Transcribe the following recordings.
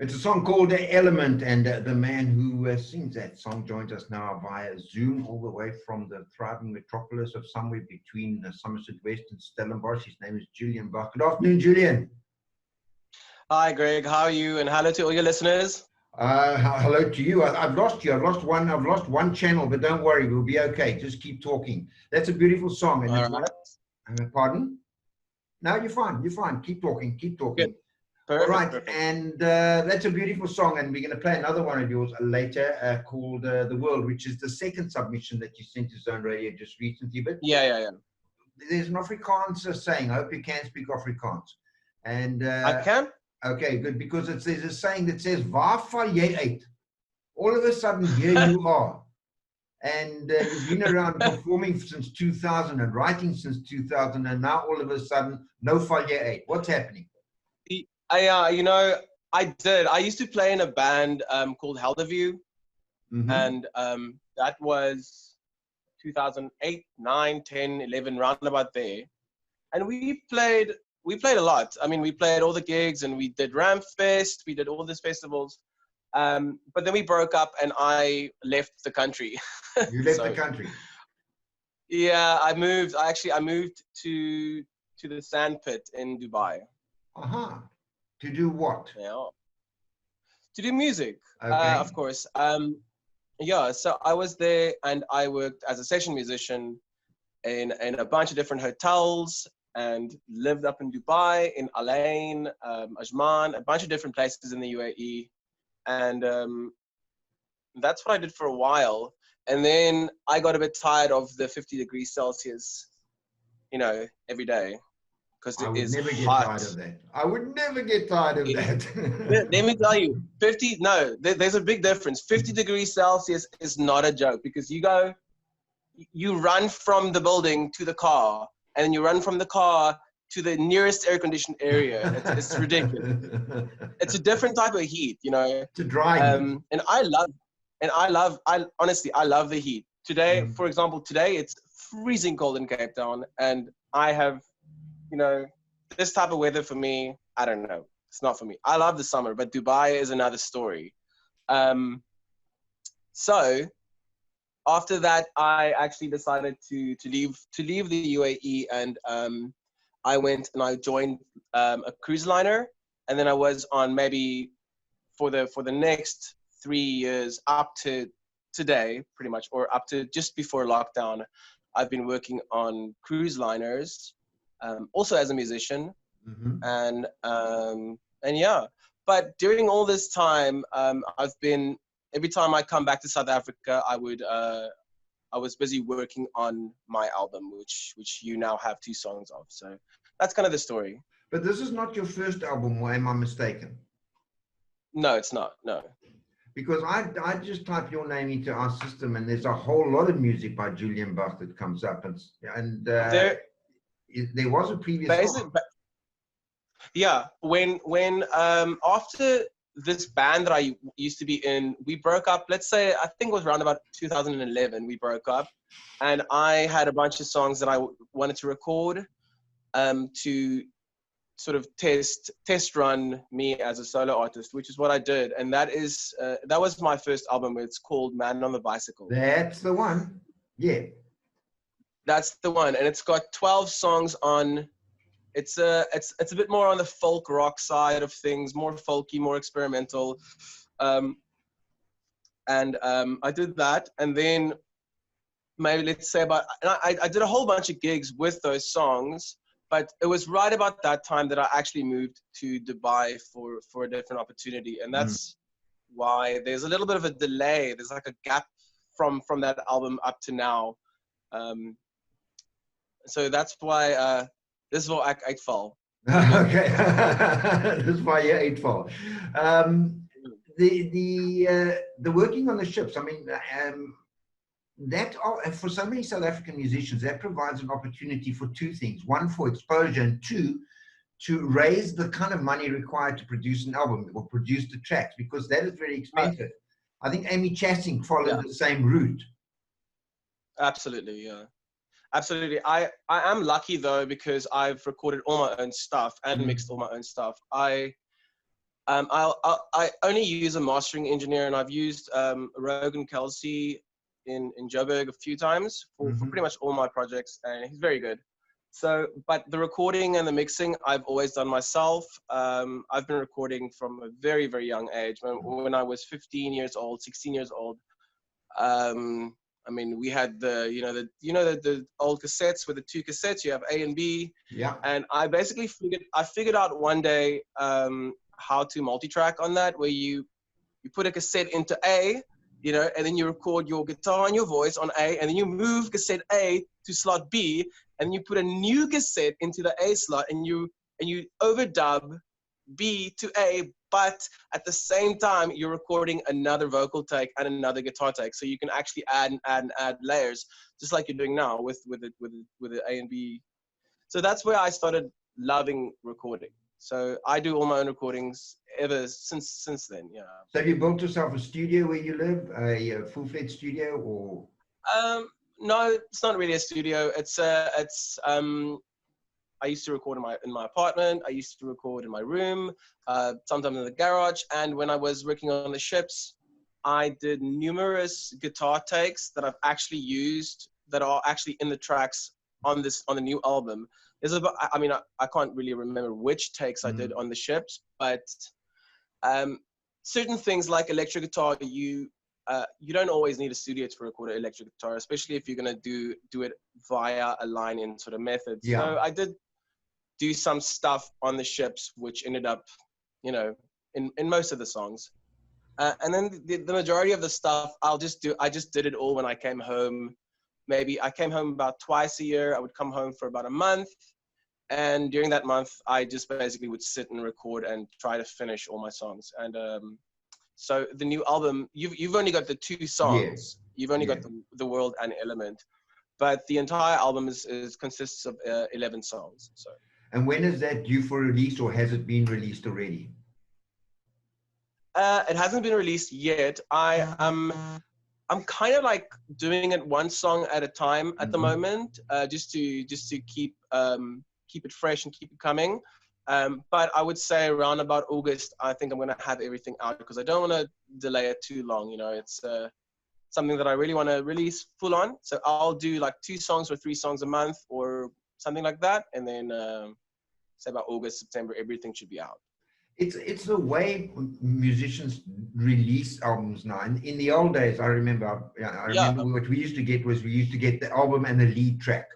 It's a song called Element, and the man who sings that song joins us now via Zoom, all the way from the thriving metropolis of somewhere between Somerset West and Stellenbosch. His name is Julian Bach. Good afternoon, Julian. Hi, Greg. How are you? And hello to all your listeners. Hello to you. I've lost you. I've lost one channel, but don't worry, we'll be okay. Just keep talking. That's a beautiful song. And All right. Pardon? No, you're fine. You're fine. Keep talking. Keep talking. Good. Perfect, All right, perfect. and that's a beautiful song, and we're going to play another one of yours later called The World, which is the second submission that you sent to Zone Radio just recently. But Yeah. there's an Afrikaans saying, I hope you can speak Afrikaans. And I can? okay, good, because there's a saying that says, Waar val jy uit? All of a sudden, here you are. And you've been around performing since 2000 and writing since 2000, and now all of a sudden, no val jy uit. What's happening? I used to play in a band called Helderview, and that was 2008, 9, 10, 11, round about there. And we played a lot. I mean, we played all the gigs, and we did Ramp Fest, we did all these festivals. But then we broke up, and I left the country. You left the country? Yeah, I moved to the Sandpit in Dubai. Uh-huh. To do what? Yeah. To do music, okay. Of course. Yeah, so I was there, and I worked as a session musician in a bunch of different hotels, and lived up in Dubai, in Al Ain, Ajman, a bunch of different places in the UAE. And that's what I did for a while. And then I got a bit tired of the 50 degrees Celsius, every day. Because it is hot. I would never get tired of that. Let me tell you, there's a big difference. 50 degrees Celsius is not a joke, because you run from the building to the car, and then you run from the car to the nearest air-conditioned area. It's ridiculous. It's a different type of heat, It's a dry heat. And I honestly love the heat. Today, for example, it's freezing cold in Cape Town, and I have, this type of weather for me, I don't know. It's not for me. I love the summer, but Dubai is another story. So after that, I actually decided to leave the UAE, and I went and I joined a cruise liner, and then I was on maybe for the next 3 years up to today, pretty much, or up to just before lockdown, I've been working on cruise liners, also as a musician, and yeah. But during all this time, every time I come back to South Africa, I was busy working on my album, which you now have 2 songs of. So that's kind of the story. But this is not your first album, or am I mistaken? No, it's not. No. Because I just type your name into our system, and there's a whole lot of music by Julian Bach that comes up, and there was a previous song. Yeah, when after this band that I used to be in, we broke up. Let's say, I think it was around about 2011 we broke up, and I had a bunch of songs that I wanted to record to sort of test run me as a solo artist, which is what I did. And that was my first album. It's called Man on the Bicycle. That's the one. Yeah. That's the one. And it's got 12 songs on. It's a bit more on the folk rock side of things, more folky, more experimental. I did that. And then maybe let's say I did a whole bunch of gigs with those songs. But it was right about that time that I actually moved to Dubai for a different opportunity. And that's why there's a little bit of a delay. There's like a gap from that album up to now. So that's why this is what I fall. Okay. This is why you ate fall. The working on the ships, I mean, that for so many South African musicians, that provides an opportunity for 2 things. 1, for exposure, and 2, to raise the kind of money required to produce an album or produce the tracks, because that is very expensive. I think Amy Chasing followed the same route. Absolutely, yeah. Absolutely. I am lucky though, because I've recorded all my own stuff and mixed all my own stuff. I only use a mastering engineer, and I've used Rogan Kelsey in Joburg a few times for pretty much all my projects, and he's very good. So, but the recording and the mixing, I've always done myself. I've been recording from a very, very young age. When I was 15 years old, 16 years old, I mean, we had the old cassettes with the two cassettes. You have A and B. Yeah. And I basically figured out one day how to multi-track on that, where you put a cassette into A, and then you record your guitar and your voice on A, and then you move cassette A to slot B, and you put a new cassette into the A slot, and you overdub B to A, but at the same time you're recording another vocal take and another guitar take, so you can actually add and add layers, just like you're doing now with the A and B. So that's where I started loving recording. So I do all my own recordings ever since then. Yeah. So have you built yourself a studio where you live, a full-fledged studio, or? No, it's not really a studio. It's I used to record in my apartment. I used to record in my room, sometimes in the garage. And when I was working on the ships, I did numerous guitar takes that I've actually used, that are actually in the tracks on the new album. I can't really remember which takes I did on the ships, but certain things like electric guitar, you don't always need a studio to record an electric guitar, especially if you're going to do it via a line-in sort of method. Yeah. So I did do some stuff on the ships, which ended up, in most of the songs. And then the majority of the stuff I just did it all when I came home. Maybe I came home about twice a year. I would come home for about a month. And during that month, I just basically would sit and record and try to finish all my songs. And so the new album, you've only got the two songs. Yes. You've only got the World and Element. But the entire album consists of 11 songs. So. And when is that due for release, or has it been released already? It hasn't been released yet. I'm kind of like doing it one song at a time at the moment, just to keep it fresh and keep it coming. But I would say around about August, I think I'm gonna have everything out, because I don't want to delay it too long. It's something that I really want to release full on. So I'll do like 2 songs or 3 songs a month or something like that, and then say about August, September, everything should be out. It's the way musicians release albums now. In the old days, I remember what we used to get was the album and the lead track,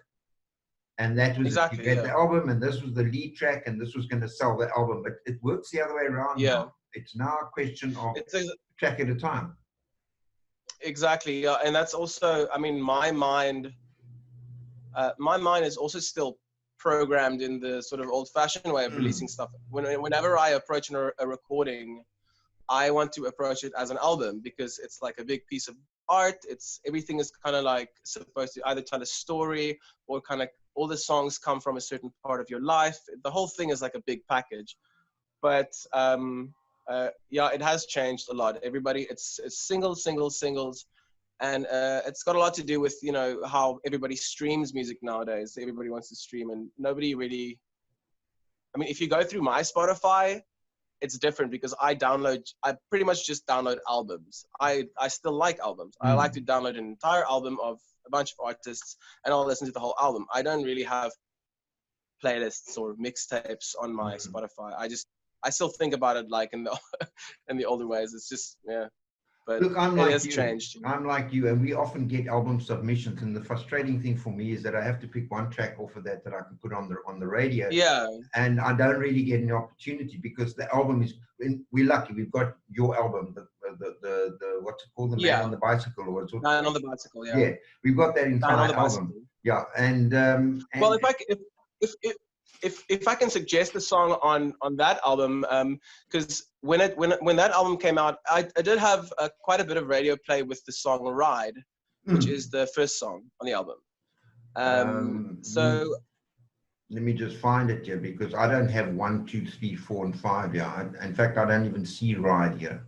and that was exactly, you get the album, and this was the lead track, and this was going to sell the album. But it works the other way around. Yeah, now. It's now a question of track at a time. Exactly, yeah, and that's also, I mean, my mind is also still programmed in the sort of old-fashioned way of releasing stuff. Whenever I approach a recording, I want to approach it as an album, because it's like a big piece of art. Everything is kind of like supposed to either tell a story, or kind of all the songs come from a certain part of your life. The whole thing is like a big package. But yeah, it has changed a lot. Everybody, it's singles, and it's got a lot to do with how everybody streams music nowadays. Everybody wants to stream, and nobody really. I mean, if you go through my Spotify, it's different, because I pretty much just download albums. I still like albums. I like to download an entire album of a bunch of artists, and I'll listen to the whole album. I don't really have playlists or mixtapes on my Spotify. I still think about it like in the older ways. It's just, yeah. But look, it has changed. I'm like you, and we often get album submissions, and the frustrating thing for me is that I have to pick one track off of that I can put on the radio. Yeah. And I don't really get an opportunity, because the album is. We're lucky. We've got your album, the what's it called, the Man on the Bicycle, or what's it? Man on the Bicycle. Yeah. Yeah, we've got that entire album. Yeah, and well, if I can suggest a song on that album, because when that album came out, I did have quite a bit of radio play with the song Ride, which is the first song on the album. So let me just find it here, because I don't have 1, 2, 3, 4, and 5 here. In fact, I don't even see Ride here.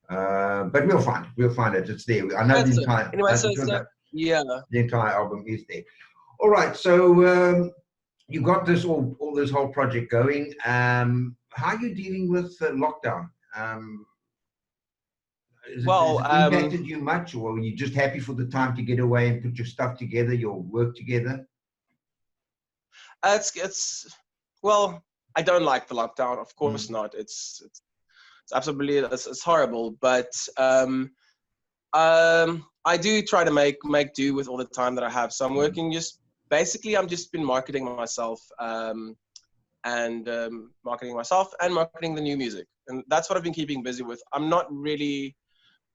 But we'll find it. It's there. I know the entire. Anyway, the entire album is there. All right, so. You got this all this whole project going. how are you dealing with lockdown? Has Well, it impacted you much, or are you just happy for the time to get away and put your stuff together, your work together? it's well, I don't like the lockdown. Of course not. It's absolutely it's horrible. But I do try to make do with all the time that I have. So I'm working I'm just been marketing myself and marketing myself and marketing the new music, and that's what I've been keeping busy with. I'm not really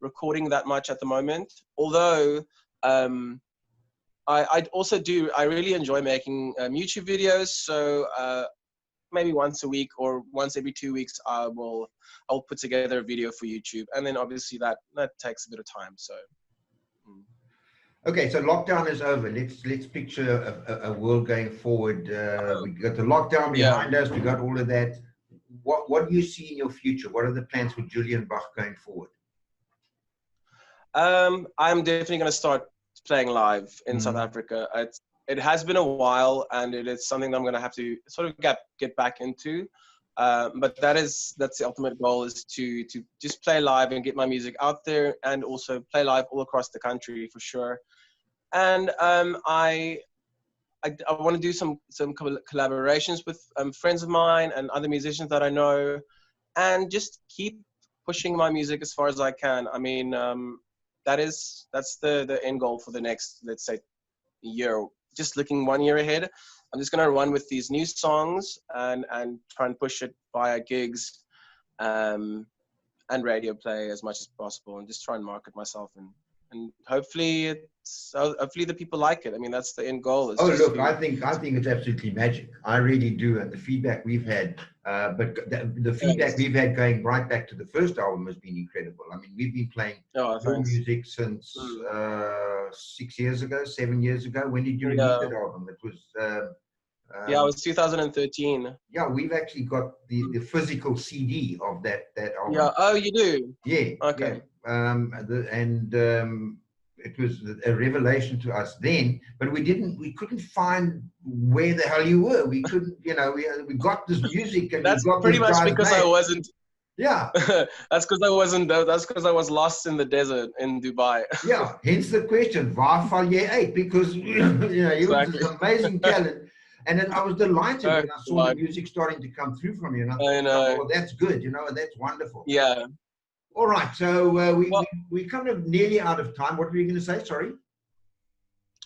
recording that much at the moment, although I also do. I really enjoy making YouTube videos. So maybe once a week or once every 2 weeks, I'll put together a video for YouTube, and then obviously that takes a bit of time. So. Okay, so lockdown is over. Let's picture a world going forward. We got the lockdown behind us. We got all of that. What do you see in your future? What are the plans for Julian Bach going forward? I'm definitely going to start playing live in South Africa. It has been a while, and it is something that I'm going to have to sort of get back into. But that's the ultimate goal, is to just play live and get my music out there, and also play live all across the country for sure. And I want to do some collaborations with friends of mine and other musicians that I know, and just keep pushing my music as far as I can. I mean, that's the end goal for the next, let's say, year. Just looking 1 year ahead, I'm just gonna run with these new songs and try and push it via gigs and radio play as much as possible, and just try and market myself, and hopefully the people like it. I mean, that's the end goal. Oh, look, I think it's absolutely magic. I really do, and the feedback we've had, but the feedback we've had going right back to the first album has been incredible. I mean, we've been playing your music since 6 years ago, 7 years ago. When did you release that album? It was it was 2013. Yeah, we've actually got the physical CD of that album. Yeah. Oh, you do? Yeah. Okay. Yeah. It was a revelation to us then, but we couldn't find where the hell you were. We couldn't, we got this music, and that's pretty much because I wasn't. Yeah. That's because I was lost in the desert in Dubai. Yeah. Hence the question, waar val jy uit? Because he was this amazing talent. And then I was delighted when I saw the music starting to come through from you. And I thought, know. Oh, that's good, that's wonderful. Yeah. All right, so we're kind of nearly out of time. What were you going to say? Sorry.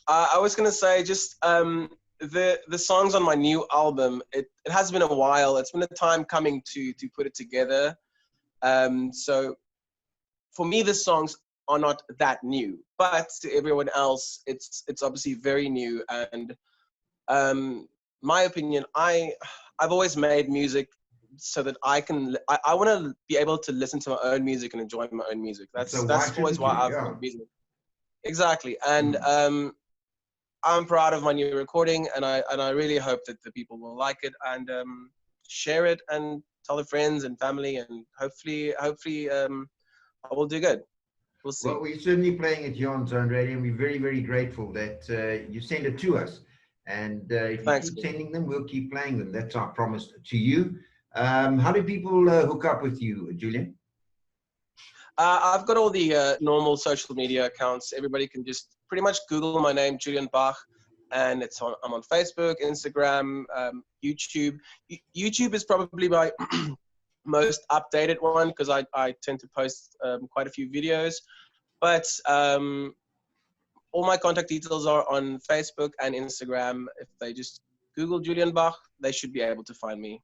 I was going to say just the songs on my new album. It has been a while. It's been a time coming to put it together. So for me, the songs are not that new, but to everyone else, it's obviously very new. And my opinion, I've always made music so that I want to be able to listen to my own music and enjoy my own music. That's always why I've made music. Exactly. And I'm proud of my new recording, and I really hope that the people will like it and share it and tell their friends and family, and hopefully I will do good. We'll see. Well, we're certainly playing it here on Zone Radio, and we're very, very grateful that you send it to us. And if you keep sending them, we'll keep playing them. That's our promise to you. How do people hook up with you, Julian? I've got all the normal social media accounts. Everybody can just pretty much Google my name, Julian Bach, and I'm on Facebook, Instagram, YouTube. YouTube is probably my most updated one, because I tend to post quite a few videos. But all my contact details are on Facebook and Instagram. If they just Google Julian Bach, they should be able to find me.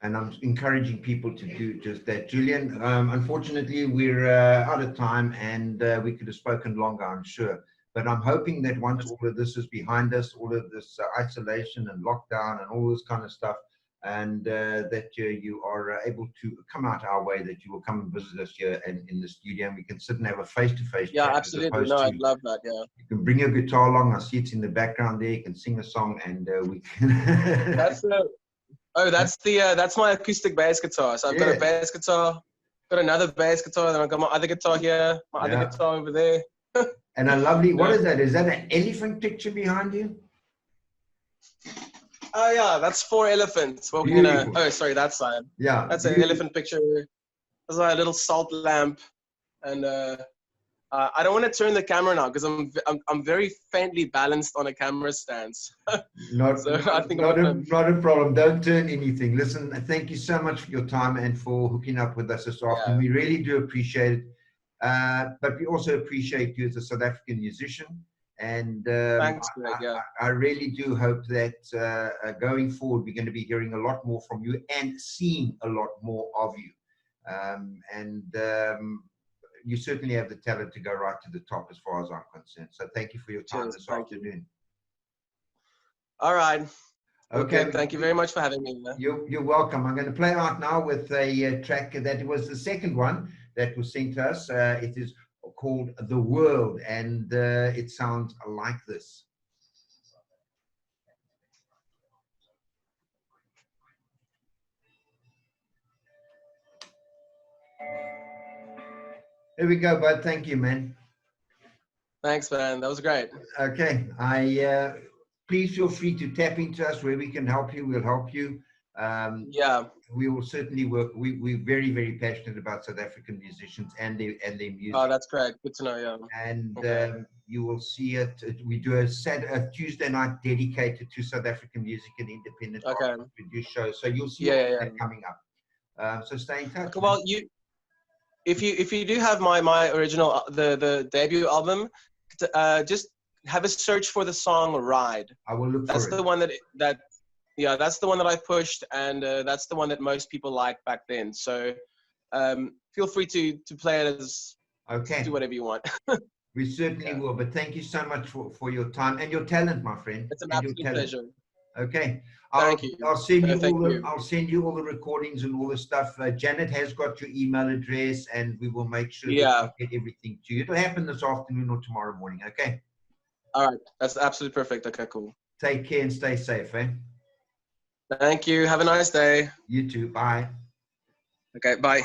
And I'm encouraging people to do just that. Julian, unfortunately, we're out of time, and we could have spoken longer, I'm sure. But I'm hoping that once all of this is behind us, all of this isolation and lockdown and all this kind of stuff, and that you are able to come out our way, that you will come and visit us here in the studio, and we can sit and have a face-to-face chat. Yeah, absolutely. No, I'd love that, yeah. You can bring your guitar along. I see it's in the background there. You can sing a song, and we can... that's my acoustic bass guitar. So I've got a bass guitar, got another bass guitar, then I've got my other guitar here, my other guitar over there. And a lovely, what is that? Is that an elephant picture behind you? Oh yeah, that's 4 elephants walking in a. Beautiful. Oh, sorry, that side. Yeah. That's an elephant picture. There's a little salt lamp, and I don't want to turn the camera now because I'm very faintly balanced on a camera stance. Not, So I think not, I'm not a problem. Don't turn anything. Listen, thank you so much for your time and for hooking up with us this afternoon. We really do appreciate it. But we also appreciate you as a South African musician. And Thanks, Greg. Yeah. I really do hope that going forward, we're going to be hearing a lot more from you and seeing a lot more of you. You certainly have the talent to go right to the top as far as I'm concerned. So thank you for your time this afternoon. All right. Okay. Thank you very much for having me. You're welcome. I'm going to play out now with a track that was the second one that was sent to us. It is called The World, and it sounds like this. There we go, bud. Thank you, man. Thanks, man. That was great. Okay. Please feel free to tap into us where we can help you. We'll help you. Yeah. We will certainly work. We're very, very passionate about South African musicians and their music. Oh, that's great. Good to know. Yeah. And you will see it. We do a Tuesday night dedicated to South African music and independent artists produced shows. So you'll see that coming up. So stay in touch. Okay, well, if you do have my original the debut album, just have a search for the song Ride. I will look for it. That's the one that's the one that I pushed, and that's the one that most people liked back then. So feel free to play it as do whatever you want. We certainly will. But thank you so much for your time and your talent, my friend. It's an absolute pleasure. Okay. Thank you. I'll send you all the recordings and all the stuff. Janet has got your email address, and we will make sure that we get everything to you. It'll happen this afternoon or tomorrow morning. Okay. All right. That's absolutely perfect. Okay, cool. Take care and stay safe, eh? Thank you. Have a nice day. You too. Bye. Okay, bye.